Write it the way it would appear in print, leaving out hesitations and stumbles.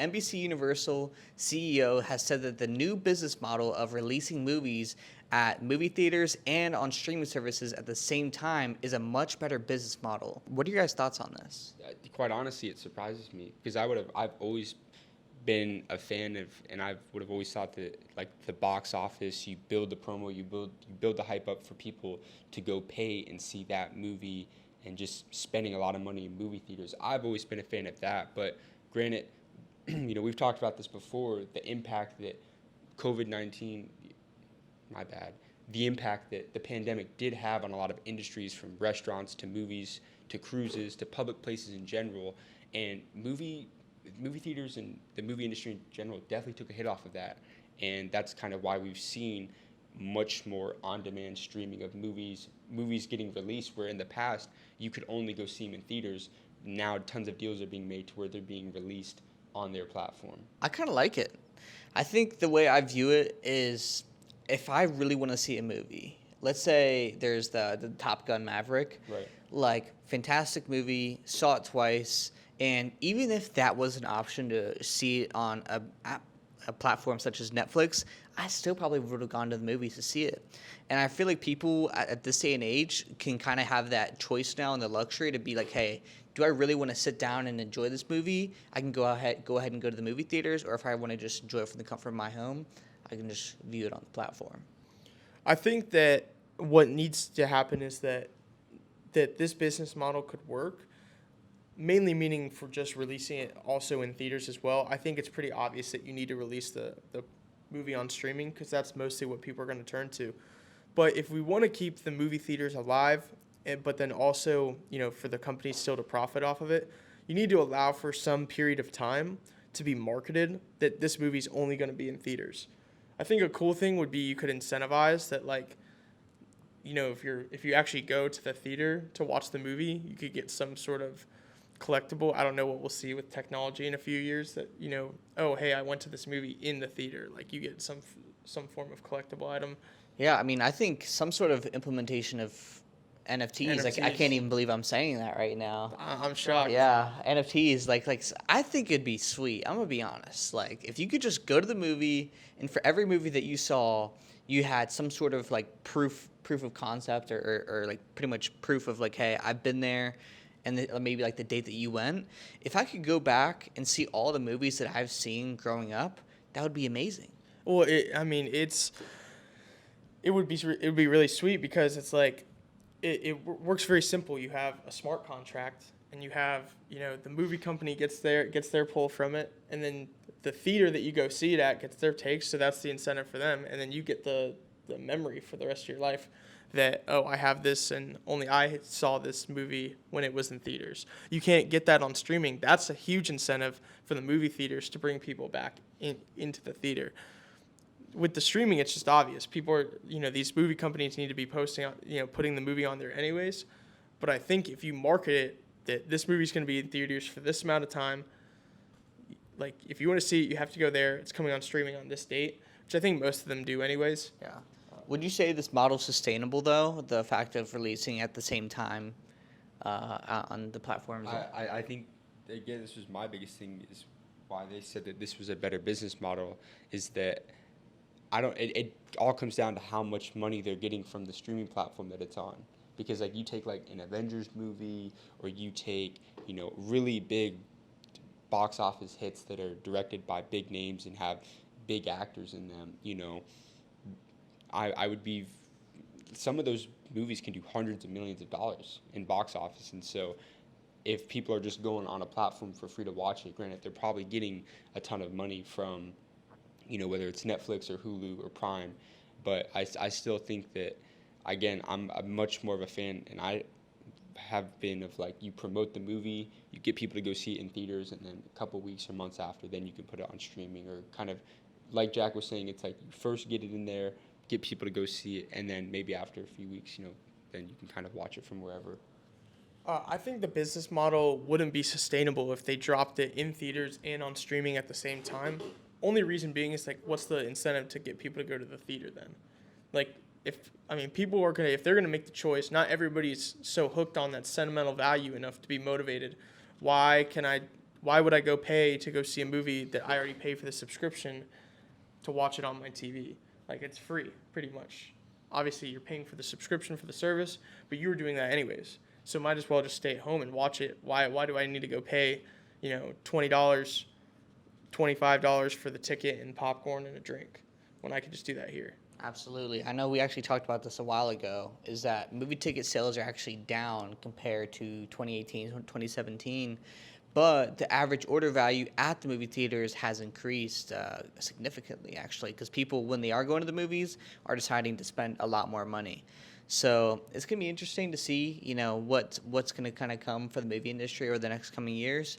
NBC Universal CEO has said that the new business model of releasing movies at movie theaters and on streaming services at the same time is a much better business model. What are your guys' thoughts on this? Quite honestly, it surprises me because I've always been a fan of, and I would have always thought that like the box office, you build the promo, you build the hype up for people to go pay and see that movie, and just spending a lot of money in movie theaters. I've always been a fan of that, but granted, we've talked about this before, the impact that COVID-19, the impact that the pandemic did have on a lot of industries, from restaurants to movies to cruises to public places in general, and movie theaters and the movie industry in general definitely took a hit off of that, and that's kind of why we've seen much more on-demand streaming of movies getting released, where in the past you could only go see them in theaters. Now tons of deals are being made to where they're being released on their platform. I kind of like it. I think the way I view it is, if I really want to see a movie, let's say there's the Top Gun Maverick, Right. Like, fantastic movie, saw it twice, and even if that was an option to see it on a platform such as Netflix, I still probably would have gone to the movies to see it. And I feel like people at this day and age can kind of have that choice now and the luxury to be like, hey, do I really want to sit down and enjoy this movie? I can go ahead and go to the movie theaters, or if I want to just enjoy it from the comfort of my home, I can just view it on the platform. I think that what needs to happen is that this business model could work, mainly meaning for just releasing it also in theaters as well. I think it's pretty obvious that you need to release the movie on streaming because that's mostly what people are going to turn to. But if we want to keep the movie theaters alive, but then also, for the company still to profit off of it, you need to allow for some period of time to be marketed that this movie's only going to be in theaters. I think a cool thing would be you could incentivize that, like, if you actually go to the theater to watch the movie, you could get some sort of collectible. I don't know what we'll see with technology in a few years that, oh, hey, I went to this movie in the theater. Like, you get some form of collectible item. Yeah, I mean, I think some sort of implementation of NFTs. Like, I can't even believe I'm saying that right now. I'm shocked. Yeah, NFTs. Like I think it'd be sweet. I'm gonna be honest. Like, if you could just go to the movie, and for every movie that you saw, you had some sort of like proof of concept, or like pretty much proof of like, hey, I've been there, and maybe like the date that you went. If I could go back and see all the movies that I've seen growing up, that would be amazing. Well, it would be really sweet because it's like it works very simple. You have a smart contract, and you have the movie company gets their pull from it, and then the theater that you go see it at gets their takes. So that's the incentive for them, and then you get the memory for the rest of your life that, oh, I have this, and only I saw this movie when it was in theaters. You can't get that on streaming. That's a huge incentive for the movie theaters to bring people back into the theater. With the streaming, it's just obvious. People are, these movie companies need to be posting on, putting the movie on there anyways. But I think if you market it that this movie's going to be in theaters for this amount of time, like, if you want to see it, you have to go there. It's coming on streaming on this date, which I think most of them do anyways. Yeah. Would you say this model's sustainable, though, the fact of releasing at the same time on the platforms? I think, again, this was my biggest thing, is why they said that this was a better business model, is that it all comes down to how much money they're getting from the streaming platform that it's on. Because, like, you take, like, an Avengers movie, or you take, really big box office hits that are directed by big names and have big actors in them, I would be, some of those movies can do hundreds of millions of dollars in box office. And so if people are just going on a platform for free to watch it, granted, they're probably getting a ton of money from, whether it's Netflix or Hulu or Prime. But I still think that, again, I'm much more of a fan, and I have been, of, like, you promote the movie, you get people to go see it in theaters, and then a couple weeks or months after, then you can put it on streaming, or kind of, like Jack was saying, it's like you first get it in there, get people to go see it, and then maybe after a few weeks, then you can kind of watch it from wherever. I think the business model wouldn't be sustainable if they dropped it in theaters and on streaming at the same time. Only reason being is, like, what's the incentive to get people to go to the theater then? Like, people are if they're gonna make the choice, not everybody's so hooked on that sentimental value enough to be motivated. Why can I Why would I go pay to go see a movie that I already paid for the subscription to watch it on my TV? Like, it's free, pretty much. Obviously, you're paying for the subscription for the service, but you were doing that anyways. So might as well just stay at home and watch it. Why do I need to go pay, $20, $25 for the ticket and popcorn and a drink when I could just do that here? Absolutely. I know we actually talked about this a while ago, is that movie ticket sales are actually down compared to 2018, 2017, but the average order value at the movie theaters has increased significantly, actually, because people, when they are going to the movies, are deciding to spend a lot more money. So it's going to be interesting to see, what's going to kind of come for the movie industry over the next coming years.